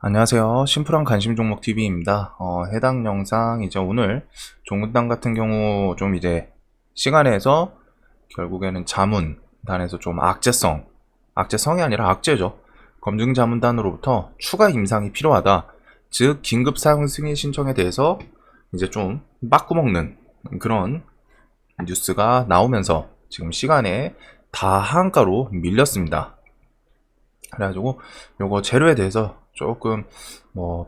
안녕하세요. 심플한 관심 종목 TV입니다. 해당 영상 이제 오늘 종근당 같은 경우 좀 이제 시간에서 결국에는 자문단에서 좀 악재성이 아니라 악재죠. 검증 자문단으로부터 추가 임상이 필요하다. 즉 긴급 사용 승인 신청에 대해서 이제 좀 빠꾸 먹는 그런 뉴스가 나오면서 지금 시간에 다 하한가로 밀렸습니다. 그래가지고 요거 재료에 대해서 조금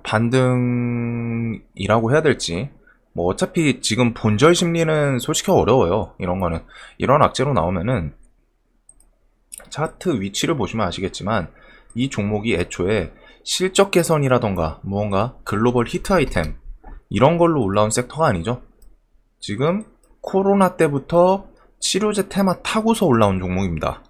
반등이라고 해야 될지, 어차피 지금 본절 심리는 솔직히 어려워요. 이런 거는 이런 악재로 나오면은 차트 위치를 보시면 아시겠지만 이 종목이 애초에 실적 개선이라던가 무언가 글로벌 히트 아이템 이런 걸로 올라온 섹터가 아니죠. 지금 코로나 때부터 치료제 테마 타고서 올라온 종목입니다.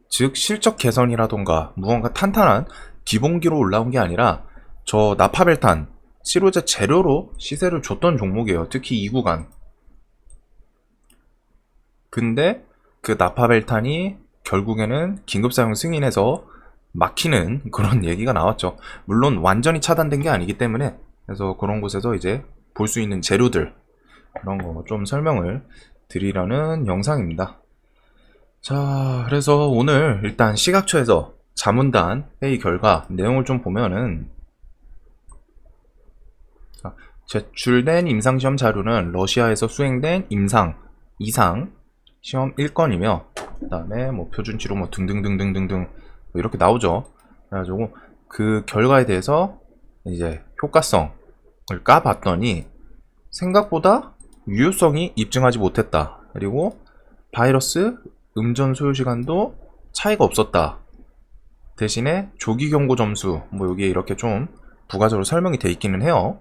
즉 실적 개선이라던가 무언가 탄탄한 기본기로 올라온 게 아니라 저 나파벨탄 치료제 재료로 시세를 줬던 종목이에요. 특히 이 구간. 근데 그 나파벨탄이 결국에는 긴급사용 승인해서 막히는 그런 얘기가 나왔죠. 물론 완전히 차단된 게 아니기 때문에, 그래서 그런 곳에서 이제 볼 수 있는 재료들 그런 거 좀 설명을 드리려는 영상입니다. 자, 그래서 오늘 일단 시각처에서 자문단 회의 결과 내용을 좀 보면은, 제출된 임상시험 자료는 러시아에서 수행된 임상, 이상 시험 1건이며 그 다음에 표준치료 등등등등등등 이렇게 나오죠. 그래가지고 그 결과에 대해서 이제 효과성을 까봤더니 생각보다 유효성이 입증하지 못했다. 그리고 바이러스 음전 소요 시간도 차이가 없었다. 대신에 조기 경고 점수 여기에 이렇게 좀 부가적으로 설명이 돼 있기는 해요.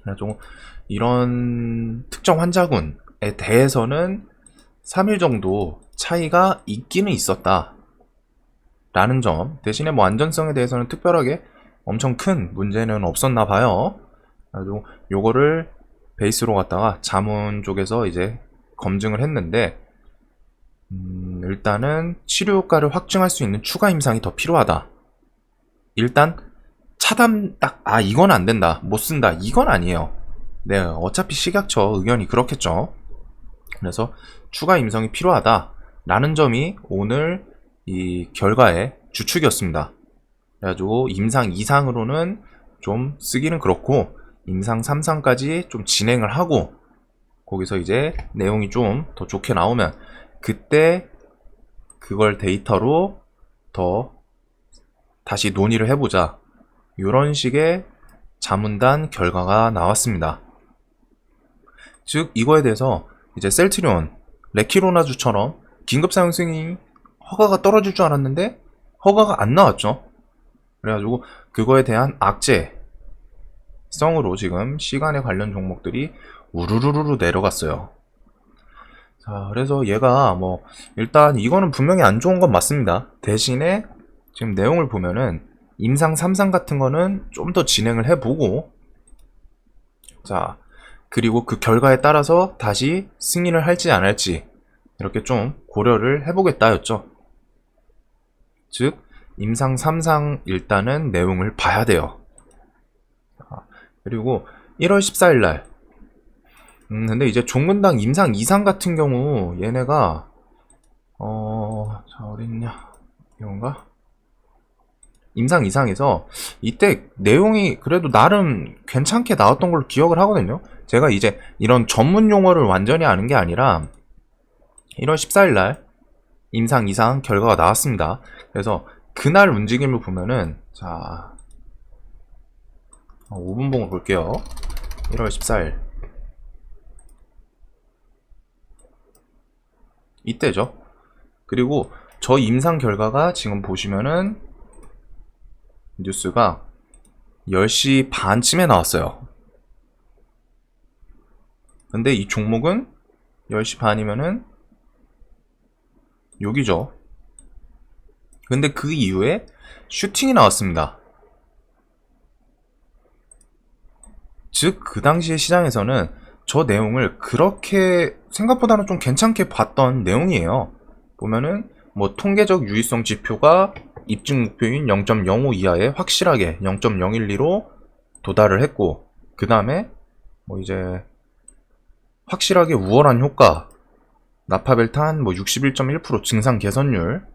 그래서 이런 특정 환자군에 대해서는 3일 정도 차이가 있기는 있었다 라는 점, 대신에 안전성에 대해서는 특별하게 엄청 큰 문제는 없었나 봐요. 그래서 요거를 베이스로 갖다가 자문 쪽에서 이제 검증을 했는데, 일단은 치료 효과를 확증할 수 있는 추가 임상이 더 필요하다. 일단 차단 이건 안 된다, 못 쓴다, 이건 아니에요. 네, 어차피 식약처 의견이 그렇겠죠. 그래서 추가 임상이 필요하다 라는 점이 오늘 이 결과의 주축이었습니다. 그래가지고 임상 2상으로는 좀 쓰기는 그렇고, 임상 3상까지 좀 진행을 하고 거기서 이제 내용이 좀 더 좋게 나오면 그때 그걸 데이터로 더 다시 논의를 해보자, 이런 식의 자문단 결과가 나왔습니다. 즉 이거에 대해서 이제 셀트리온, 레키로나주처럼 긴급 사용 승인 허가가 떨어질 줄 알았는데 허가가 안 나왔죠. 그래가지고 그거에 대한 악재성으로 지금 시간에 관련 종목들이 우르르르 내려갔어요. 자, 그래서 얘가 일단 이거는 분명히 안 좋은 건 맞습니다. 대신에 지금 내용을 보면은 임상 3상 같은 거는 좀 더 진행을 해보고, 자, 그리고 그 결과에 따라서 다시 승인을 할지 안 할지 이렇게 좀 고려를 해보겠다였죠. 즉 임상 3상 일단은 내용을 봐야 돼요. 그리고 1월 14일 날 근데 이제 종근당 임상 2상 같은 경우 얘네가 자 어딨냐, 이건가? 임상 2상에서 이때 내용이 그래도 나름 괜찮게 나왔던 걸로 기억을 하거든요. 제가 이제 이런 전문 용어를 완전히 아는 게 아니라 1월 14일 날 임상 2상 결과가 나왔습니다. 그래서 그날 움직임을 보면은, 자 5분봉을 볼게요. 1월 14일 이때죠. 그리고 저 임상 결과가 지금 보시면은 뉴스가 10시 반쯤에 나왔어요. 근데 이 종목은 10시 반이면은 여기죠. 근데 그 이후에 슈팅이 나왔습니다. 즉 그 당시에 시장에서는 저 내용을 그렇게 생각보다는 좀 괜찮게 봤던 내용이에요. 보면은 통계적 유의성 지표가 입증 목표인 0.05 이하에 확실하게 0.012로 도달을 했고, 그 다음에 뭐 이제 확실하게 우월한 효과, 나파벨탄 뭐 61.1% 증상 개선율,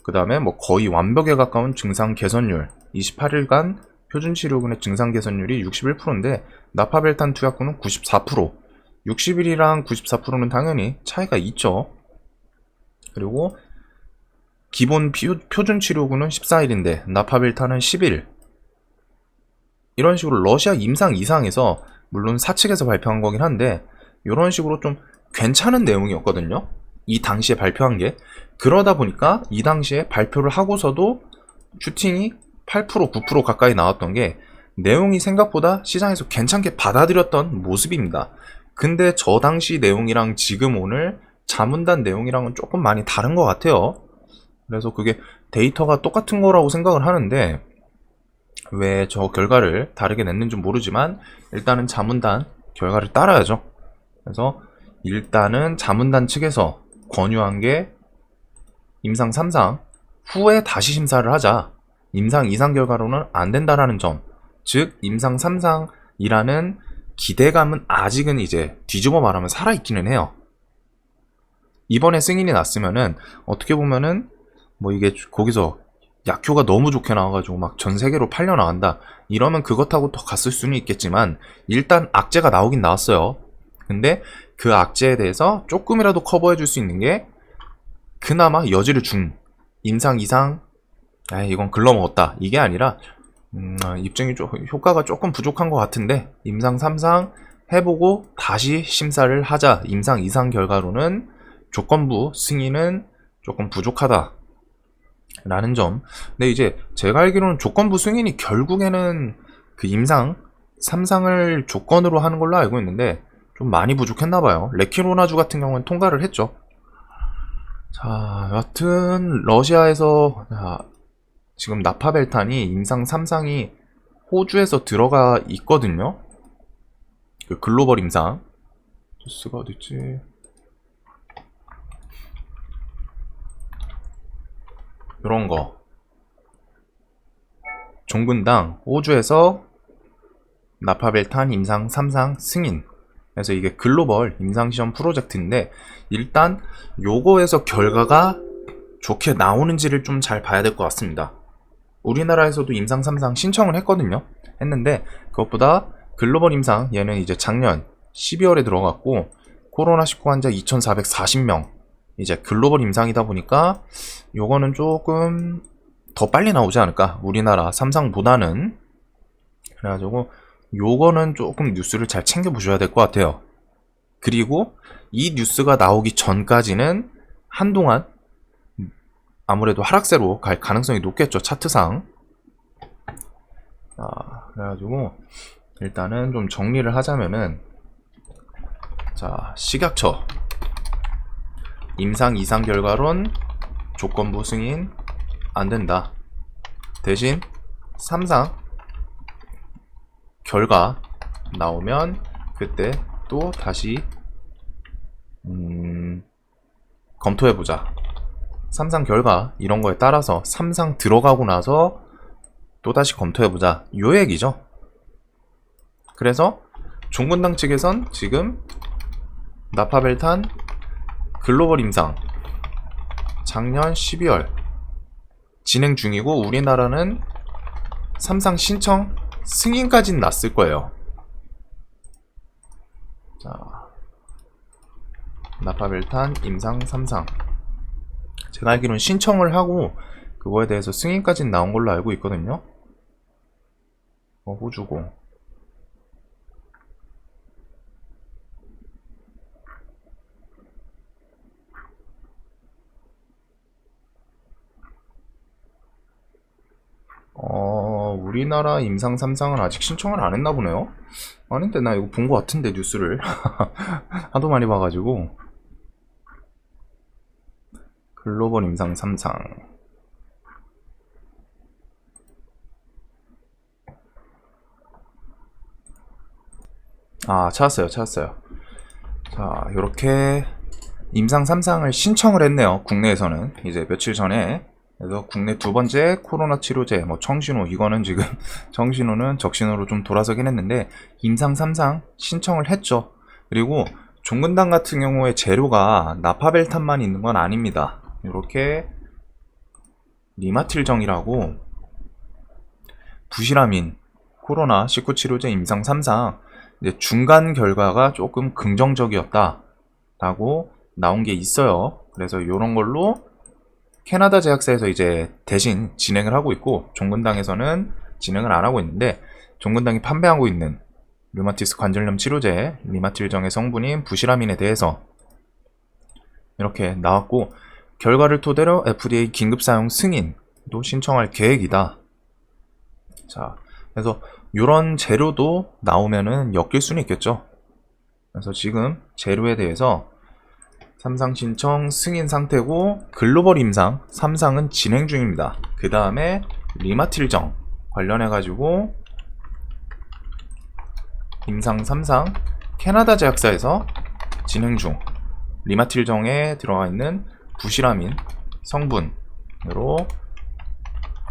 그 다음에 뭐 거의 완벽에 가까운 증상 개선율, 28일간 표준 치료군의 증상 개선율이 61%인데 나파벨탄 투약군은 94%, 60일이랑 94%는 당연히 차이가 있죠. 그리고 기본 표준 치료군은 14일인데 나파벨탄은 10일. 이런 식으로 러시아 임상 이상에서 물론 사측에서 발표한 거긴 한데 이런 식으로 좀 괜찮은 내용이었거든요. 이 당시에 발표한 게. 그러다 보니까 이 당시에 발표를 하고서도 슈팅이 8%, 9% 가까이 나왔던 게 내용이 생각보다 시장에서 괜찮게 받아들였던 모습입니다. 근데 저 당시 내용이랑 지금 오늘 자문단 내용이랑은 조금 많이 다른 것 같아요. 그래서 그게 데이터가 똑같은 거라고 생각을 하는데 왜 저 결과를 다르게 냈는지 모르지만 일단은 자문단 결과를 따라야죠. 그래서 일단은 자문단 측에서 권유한 게 임상 3상 후에 다시 심사를 하자. 임상 2상 결과로는 안 된다라는 점. 즉 임상 3상이라는 기대감은 아직은 이제 뒤집어 말하면 살아있기는 해요. 이번에 승인이 났으면은 어떻게 보면은 뭐 이게 거기서 약효가 너무 좋게 나와가지고 막 전 세계로 팔려 나간다 이러면 그것하고 더 갔을 수는 있겠지만 일단 악재가 나오긴 나왔어요. 근데 그 악재에 대해서 조금이라도 커버해 줄 수 있는 게 그나마 여지를 준 임상 2상 이건 글러먹었다 이게 아니라 입증이 효과가 조금 부족한 것 같은데 임상 3상 해보고 다시 심사를 하자. 임상 2상 결과로는 조건부 승인은 조금 부족하다 라는 점. 근데 이제 제가 알기로는 조건부 승인이 결국에는 그 임상 3상을 조건으로 하는 걸로 알고 있는데 좀 많이 부족했나봐요. 레키로나주 같은 경우는 통과를 했죠. 자, 여하튼 러시아에서 지금 나파벨탄이 임상 3상이 호주에서 들어가 있거든요. 그 글로벌 임상 뉴스가 어딨지? 이런 거 종근당 호주에서 나파벨탄 임상 3상 승인. 그래서 이게 글로벌 임상시험 프로젝트인데 일단 요거에서 결과가 좋게 나오는지를 좀 잘 봐야 될 것 같습니다. 우리나라에서도 임상 3상 신청을 했거든요. 했는데 그것보다 글로벌 임상 얘는 이제 작년 12월에 들어갔고 코로나19 환자 2440명 이제 글로벌 임상이다 보니까 요거는 조금 더 빨리 나오지 않을까 우리나라 3상보다는. 그래가지고 요거는 조금 뉴스를 잘 챙겨보셔야 될 것 같아요. 그리고 이 뉴스가 나오기 전까지는 한동안 아무래도 하락세로 갈 가능성이 높겠죠. 차트상. 그래가지고 일단은 좀 정리를 하자면은 자, 식약처 임상 2상 결과론 조건부 승인 안된다. 대신 3상 결과 나오면 그때 또 다시 검토해보자. 3상 결과 이런 거에 따라서 3상 들어가고 나서 또다시 검토해보자 요 얘기죠. 그래서 종군당 측에선 지금 나파벨탄 글로벌 임상 작년 12월 진행 중이고 우리나라는 3상 신청 승인까지는 났을 거예요. 자, 나파벨탄 임상 3상 제가 알기로는 신청을 하고 그거에 대해서 승인까지는 나온 걸로 알고 있거든요. 호주고 우리나라 임상 3상은 아직 신청을 안 했나 보네요. 아닌데 나 이거 본 거 같은데 뉴스를 하도 많이 봐가지고. 글로벌 임상 3상 찾았어요. 자, 요렇게 임상 3상을 신청을 했네요. 국내에서는 이제 며칠 전에 그래서 국내 두 번째 코로나 치료제, 뭐 청신호, 이거는 지금 청신호는 적신호로 좀 돌아서긴 했는데 임상 3상 신청을 했죠. 그리고 종근당 같은 경우에 재료가 나파벨탄만 있는 건 아닙니다. 이렇게 리마틸정이라고 부시라민 코로나19 치료제 임상 3상 이제 중간 결과가 조금 긍정적이었다 라고 나온 게 있어요. 그래서 이런 걸로 캐나다 제약사에서 이제 대신 진행을 하고 있고, 종근당에서는 진행을 안 하고 있는데, 종근당이 판매하고 있는 류마티스 관절염 치료제 리마틸정의 성분인 부시라민에 대해서 이렇게 나왔고, 결과를 토대로 FDA 긴급 사용 승인도 신청할 계획이다. 자, 그래서 이런 재료도 나오면은 엮일 수는 있겠죠. 그래서 지금 재료에 대해서 3상 신청 승인 상태고, 글로벌 임상 3상은 진행 중입니다. 그 다음에 리마틸정 관련해가지고 임상 3상 캐나다 제약사에서 진행 중, 리마틸정에 들어가 있는 부시라민 성분으로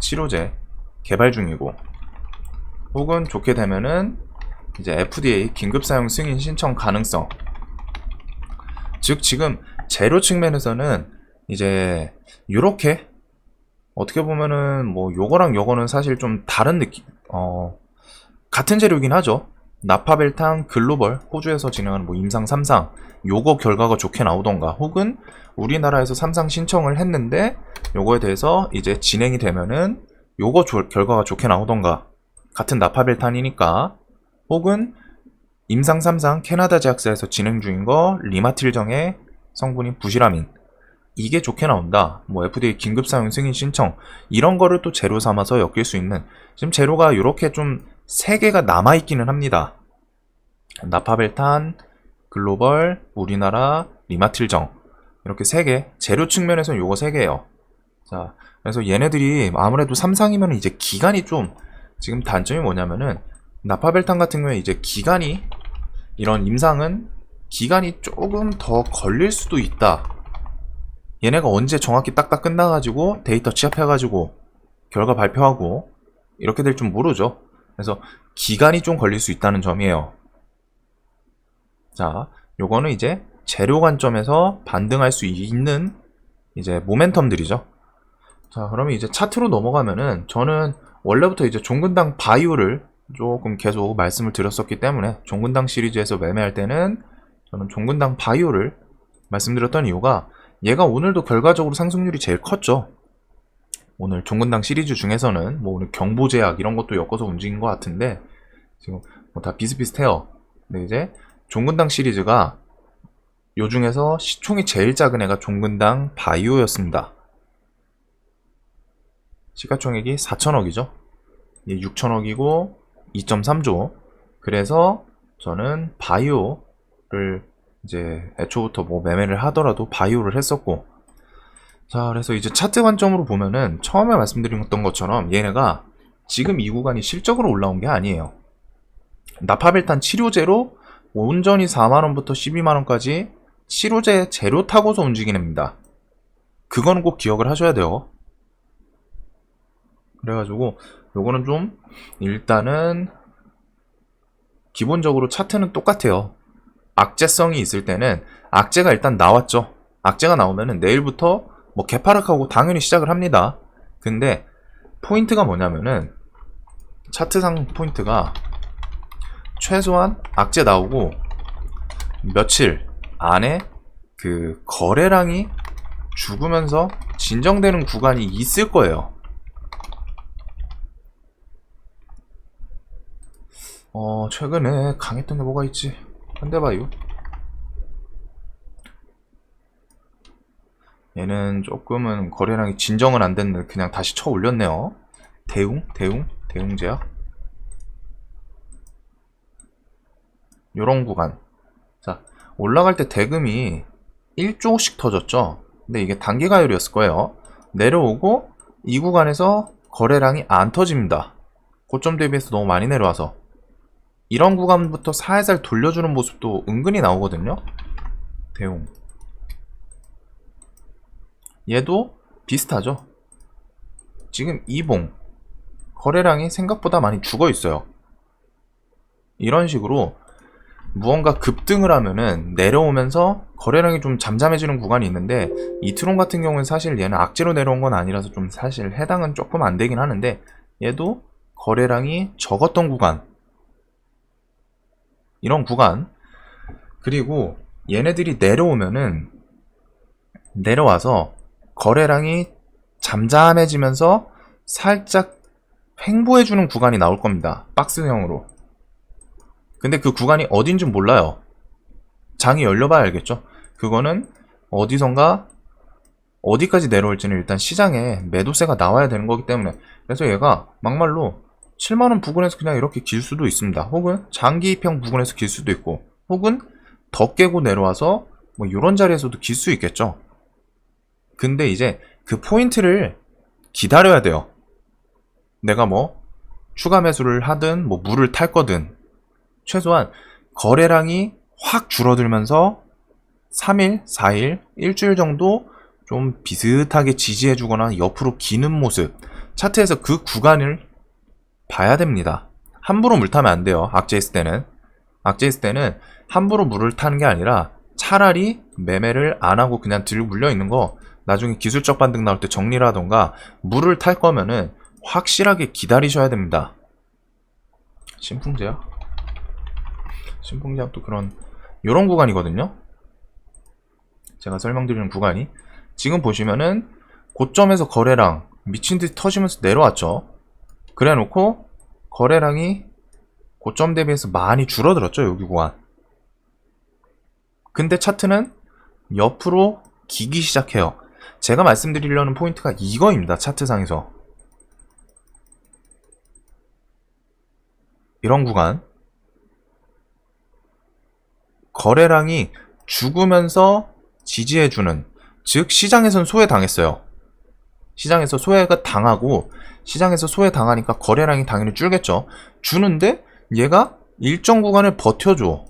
치료제 개발 중이고, 혹은 좋게 되면은 이제 FDA 긴급 사용 승인 신청 가능성. 즉 지금 재료 측면에서는 이제 요렇게 어떻게 보면은 뭐 요거랑 요거는 사실 좀 다른 느낌, 같은 재료긴 하죠. 나파벨탄 글로벌 호주에서 진행하는 뭐 임상 3상 요거 결과가 좋게 나오던가, 혹은 우리나라에서 3상 신청을 했는데 요거에 대해서 이제 진행이 되면은 요거 결과가 좋게 나오던가, 같은 나파벨탄이니까, 혹은 임상 3상 캐나다 제약사에서 진행 중인 거 리마틸정의 성분인 부시라민, 이게 좋게 나온다. 뭐 FDA 긴급 사용 승인 신청, 이런 거를 또 재료 삼아서 엮일 수 있는, 지금 재료가 이렇게 좀 3개가 남아있기는 합니다. 나파벨탄, 글로벌, 우리나라, 리마틸정, 이렇게 3개, 재료 측면에서는 요거 3개예요. 자, 그래서 얘네들이 아무래도 3상이면 이제 기간이 좀, 지금 단점이 뭐냐면은 나파벨탄 같은 경우에 이제 기간이, 이런 임상은 기간이 조금 더 걸릴 수도 있다. 얘네가 언제 정확히 딱딱 끝나가지고 데이터 취합해가지고 결과 발표하고 이렇게 될 줄 모르죠. 그래서 기간이 좀 걸릴 수 있다는 점이에요. 자, 요거는 이제 재료 관점에서 반등할 수 있는 이제 모멘텀들이죠. 자, 그러면 이제 차트로 넘어가면은, 저는 원래부터 이제 종근당 바이오를 조금 계속 말씀을 드렸었기 때문에 종근당 시리즈에서 매매할 때는 저는 종근당 바이오를 말씀드렸던 이유가, 얘가 오늘도 결과적으로 상승률이 제일 컸죠. 오늘 종근당 시리즈 중에서는 뭐 오늘 경보제약 이런 것도 엮어서 움직인 것 같은데 지금 뭐 다 비슷비슷해요. 근데 이제 종근당 시리즈가 요 중에서 시총이 제일 작은 애가 종근당 바이오였습니다. 시가총액이 4천억이죠. 6천억이고 2.3조. 그래서 저는 바이오를 이제 애초부터 뭐 매매를 하더라도 바이오를 했었고, 자, 그래서 이제 차트 관점으로 보면은 처음에 말씀드렸던 것처럼 얘네가 지금 이 구간이 실적으로 올라온 게 아니에요. 나파벨탄 치료제로 온전히 4만원부터 12만원까지 치료제 재료 타고서 움직이는 겁니다. 그거는 꼭 기억을 하셔야 돼요. 그래가지고 요거는 좀, 일단은 기본적으로 차트는 똑같아요. 악재성이 있을 때는, 악재가 일단 나왔죠. 악재가 나오면은 내일부터 뭐 개파락하고 당연히 시작을 합니다. 근데 포인트가 뭐냐면은, 차트상 포인트가 최소한 악재 나오고 며칠 안에 그 거래량이 죽으면서 진정되는 구간이 있을 거예요. 최근에 강했던 게 뭐가 있지? 현대바이오. 얘는 조금은 거래량이 진정은 안 됐는데 그냥 다시 쳐 올렸네요. 대웅제약. 요런 구간. 자, 올라갈 때 대금이 1조씩 터졌죠. 근데 이게 단기 가열이었을 거예요. 내려오고 이 구간에서 거래량이 안 터집니다. 고점 대비해서 너무 많이 내려와서. 이런 구간부터 살살 돌려주는 모습도 은근히 나오거든요. 대웅. 얘도 비슷하죠. 지금 이봉 거래량이 생각보다 많이 죽어 있어요. 이런 식으로 무언가 급등을 하면은 내려오면서 거래량이 좀 잠잠해지는 구간이 있는데, 이트론 같은 경우는 사실 얘는 악재로 내려온 건 아니라서 좀 사실 해당은 조금 안 되긴 하는데, 얘도 거래량이 적었던 구간, 이런 구간. 그리고 얘네들이 내려와서 거래량이 잠잠해지면서 살짝 횡보해주는 구간이 나올 겁니다. 박스형으로. 근데 그 구간이 어딘지 몰라요. 장이 열려봐야 알겠죠. 그거는 어디선가 어디까지 내려올지는 일단 시장에 매도세가 나와야 되는 거기 때문에, 그래서 얘가 막말로 7만원 부근에서 그냥 이렇게 길 수도 있습니다. 혹은 장기 입형 부근에서 길 수도 있고, 혹은 더 깨고 내려와서 뭐 이런 자리에서도 길 수 있겠죠. 근데 이제 그 포인트를 기다려야 돼요. 내가 뭐 추가 매수를 하든 뭐 물을 탈 거든, 최소한 거래량이 확 줄어들면서 3일, 4일, 일주일 정도 좀 비슷하게 지지해주거나 옆으로 기는 모습, 차트에서 그 구간을 봐야 됩니다. 함부로 물 타면 안 돼요. 악재 있을 때는 함부로 물을 타는 게 아니라 차라리 매매를 안 하고 그냥 들고 물려 있는 거, 나중에 기술적 반등 나올 때 정리를 하던가, 물을 탈 거면은 확실하게 기다리셔야 됩니다. 신풍제약 또 요런 구간이거든요. 제가 설명드리는 구간이 지금 보시면은 고점에서 거래량 미친듯이 터지면서 내려왔죠. 그래 놓고 거래량이 고점 대비해서 많이 줄어들었죠, 여기 구간. 근데 차트는 옆으로 기기 시작해요. 제가 말씀드리려는 포인트가 이거입니다. 차트상에서 이런 구간, 거래량이 죽으면서 지지해주는, 즉 시장에선 소외당했어요. 시장에서 소외가 당하고, 시장에서 소외당하니까 거래량이 당연히 줄겠죠. 주는데 얘가 일정 구간을 버텨줘.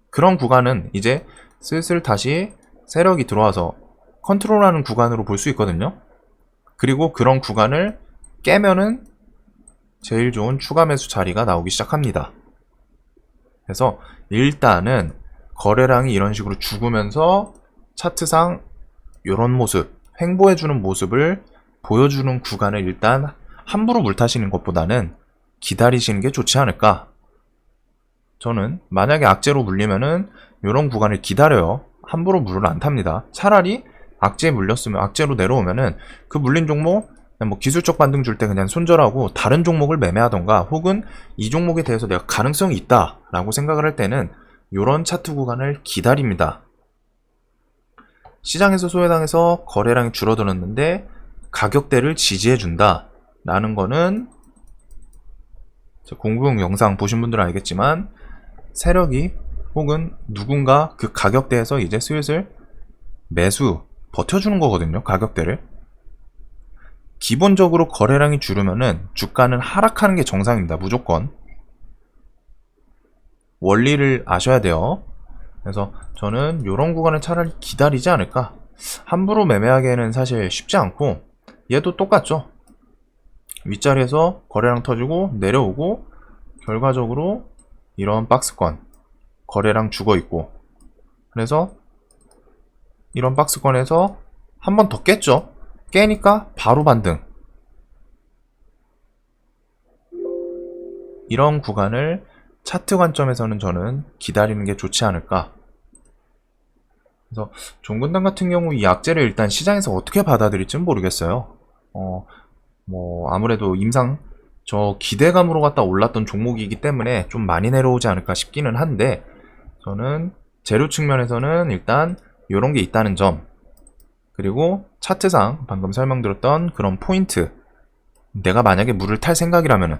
그런 구간은 이제 슬슬 다시 세력이 들어와서 컨트롤하는 구간으로 볼 수 있거든요. 그리고 그런 구간을 깨면은 제일 좋은 추가 매수 자리가 나오기 시작합니다. 그래서 일단은 거래량이 이런 식으로 죽으면서 차트상 이런 모습, 횡보해주는 모습을 보여주는 구간을 일단 함부로 물타시는 것보다는 기다리시는 게 좋지 않을까. 저는 만약에 악재로 물리면은 이런 구간을 기다려요. 함부로 물을 안 탑니다. 차라리 악재에 물렸으면, 악재로 내려오면은 그 물린 종목 뭐 기술적 반등 줄 때 그냥 손절하고 다른 종목을 매매하던가, 혹은 이 종목에 대해서 내가 가능성이 있다 라고 생각을 할 때는 이런 차트 구간을 기다립니다. 시장에서 소외당해서 거래량이 줄어들었는데 가격대를 지지해준다 라는 거는, 공부용 영상 보신 분들은 알겠지만 세력이 혹은 누군가 그 가격대에서 이제 슬슬 매수 버텨주는 거거든요. 가격대를. 기본적으로 거래량이 줄으면은 주가는 하락하는 게 정상입니다. 무조건. 원리를 아셔야 돼요. 그래서 저는 이런 구간을 차라리 기다리지 않을까. 함부로 매매하기에는 사실 쉽지 않고, 얘도 똑같죠. 윗자리에서 거래량 터지고 내려오고, 결과적으로 이런 박스권 거래량 죽어있고, 그래서 이런 박스권에서 한 번 더 깼죠. 깨니까 바로 반등. 이런 구간을 차트 관점에서는 저는 기다리는 게 좋지 않을까. 그래서 종근당 같은 경우 이 악재를 일단 시장에서 어떻게 받아들일지는 모르겠어요. 뭐 아무래도 저 기대감으로 갖다 올랐던 종목이기 때문에 좀 많이 내려오지 않을까 싶기는 한데, 저는 재료 측면에서는 일단 이런 게 있다는 점, 그리고 차트상 방금 설명드렸던 그런 포인트, 내가 만약에 물을 탈 생각이라면은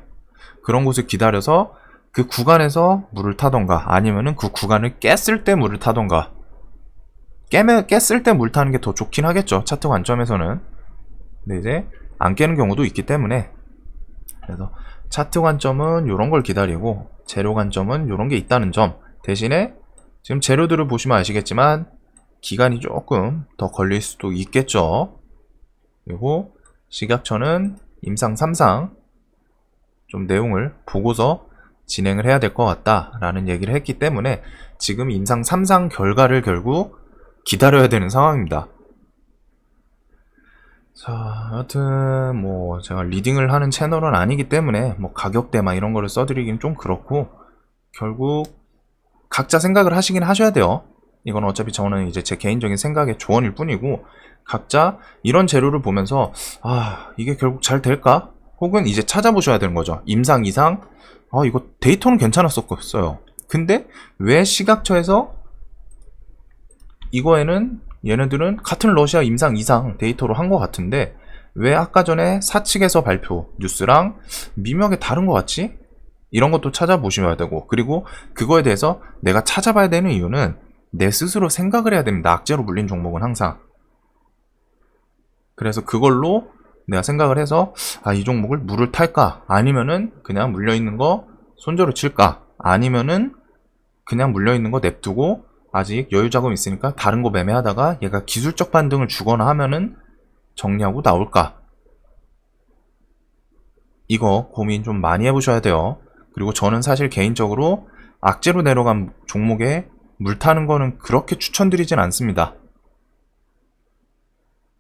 그런 곳을 기다려서 그 구간에서 물을 타던가, 아니면은 그 구간을 깼을 때 물을 타던가. 깼을 때 물 타는 게 더 좋긴 하겠죠, 차트 관점에서는. 근데 이제 안 깨는 경우도 있기 때문에, 그래서 차트 관점은 이런 걸 기다리고, 재료 관점은 이런 게 있다는 점. 대신에 지금 재료들을 보시면 아시겠지만 기간이 조금 더 걸릴 수도 있겠죠. 그리고 식약처는 임상 3상 좀 내용을 보고서 진행을 해야 될 것 같다라는 얘기를 했기 때문에 지금 임상 3상 결과를 결국 기다려야 되는 상황입니다. 자, 여하튼 뭐 제가 리딩을 하는 채널은 아니기 때문에 뭐 가격대 막 이런 거를 써드리긴 좀 그렇고, 결국 각자 생각을 하시긴 하셔야 돼요. 이건 어차피 저는 이제 제 개인적인 생각의 조언일 뿐이고, 각자 이런 재료를 보면서 이게 결국 잘 될까? 혹은 이제 찾아보셔야 되는 거죠. 임상 이상, 이거 데이터는 괜찮았었어요. 근데 왜 식약처에서 이거에는 얘네들은 같은 러시아 임상 이상 데이터로 한 것 같은데 왜 아까 전에 사측에서 발표 뉴스랑 미묘하게 다른 것 같지? 이런 것도 찾아보셔야 되고, 그리고 그거에 대해서 내가 찾아봐야 되는 이유는 내 스스로 생각을 해야 됩니다. 악재로 물린 종목은 항상. 그래서 그걸로 내가 생각을 해서 이 종목을 물을 탈까? 아니면은 그냥 물려있는 거 손절을 칠까? 아니면은 그냥 물려있는 거 냅두고 아직 여유 자금 있으니까 다른 거 매매하다가 얘가 기술적 반등을 주거나 하면은 정리하고 나올까? 이거 고민 좀 많이 해보셔야 돼요. 그리고 저는 사실 개인적으로 악재로 내려간 종목에 물 타는 거는 그렇게 추천드리진 않습니다.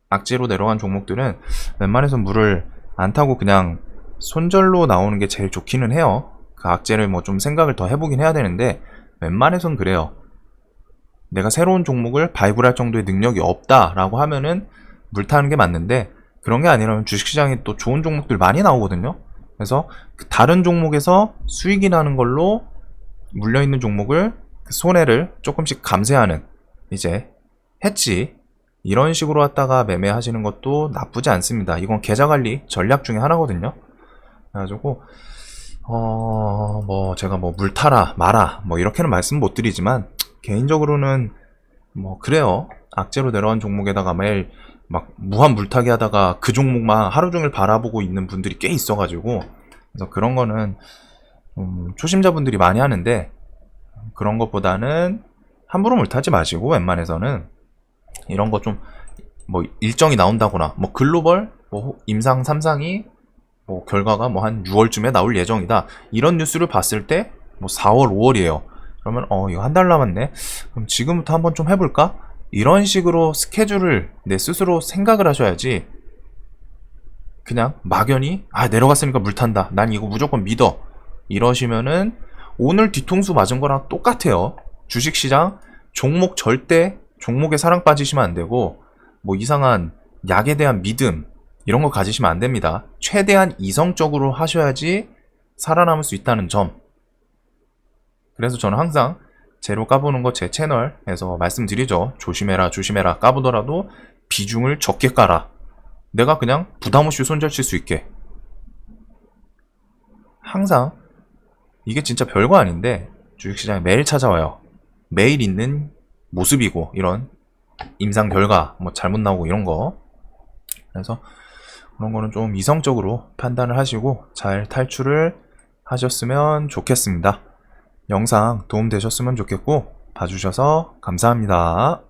악재로 내려간 종목들은 웬만해서 물을 안 타고 그냥 손절로 나오는 게 제일 좋기는 해요. 그 악재를 뭐 좀 생각을 더 해보긴 해야 되는데 웬만해선 그래요. 내가 새로운 종목을 발굴할 정도의 능력이 없다라고 하면은 물 타는 게 맞는데, 그런 게 아니라면 주식시장에 또 좋은 종목들 많이 나오거든요. 그래서 그 다른 종목에서 수익이 나는 걸로 물려있는 종목을 그 손해를 조금씩 감세하는, 이제 해치, 이런 식으로 왔다가 매매하시는 것도 나쁘지 않습니다. 이건 계좌관리 전략 중에 하나거든요. 그래가지고 뭐 제가 뭐 물 타라 마라 뭐 이렇게는 말씀 못 드리지만, 개인적으로는 뭐 그래요. 악재로 내려온 종목에다가 매일 막 무한 물타기 하다가 그 종목만 하루 종일 바라보고 있는 분들이 꽤 있어가지고, 그래서 그런 거는 초심자분들이 많이 하는데, 그런 것보다는 함부로 물타지 마시고 웬만해서는 이런 거 좀 뭐 일정이 나온다거나 뭐 글로벌 뭐 임상 3상이 뭐 결과가 뭐 한 6월쯤에 나올 예정이다, 이런 뉴스를 봤을 때 뭐 4월 5월이에요 그러면 이거 한 달 남았네, 그럼 지금부터 한번 좀 해볼까? 이런 식으로 스케줄을 내 스스로 생각을 하셔야지, 그냥 막연히 내려갔으니까 물 탄다, 난 이거 무조건 믿어, 이러시면은 오늘 뒤통수 맞은 거랑 똑같아요. 주식시장 종목 절대 종목에 사랑 빠지시면 안 되고, 뭐 이상한 약에 대한 믿음 이런 거 가지시면 안 됩니다. 최대한 이성적으로 하셔야지 살아남을 수 있다는 점. 그래서 저는 항상 재료 까보는 거 제 채널에서 말씀드리죠. 조심해라 조심해라, 까보더라도 비중을 적게 까라. 내가 그냥 부담없이 손절 칠 수 있게. 항상 이게 진짜 별거 아닌데 주식시장에 매일 찾아와요. 매일 있는 모습이고, 이런 임상 결과 뭐 잘못 나오고 이런 거. 그래서 그런 거는 좀 이성적으로 판단을 하시고 잘 탈출을 하셨으면 좋겠습니다. 영상 도움 되셨으면 좋겠고 봐주셔서 감사합니다.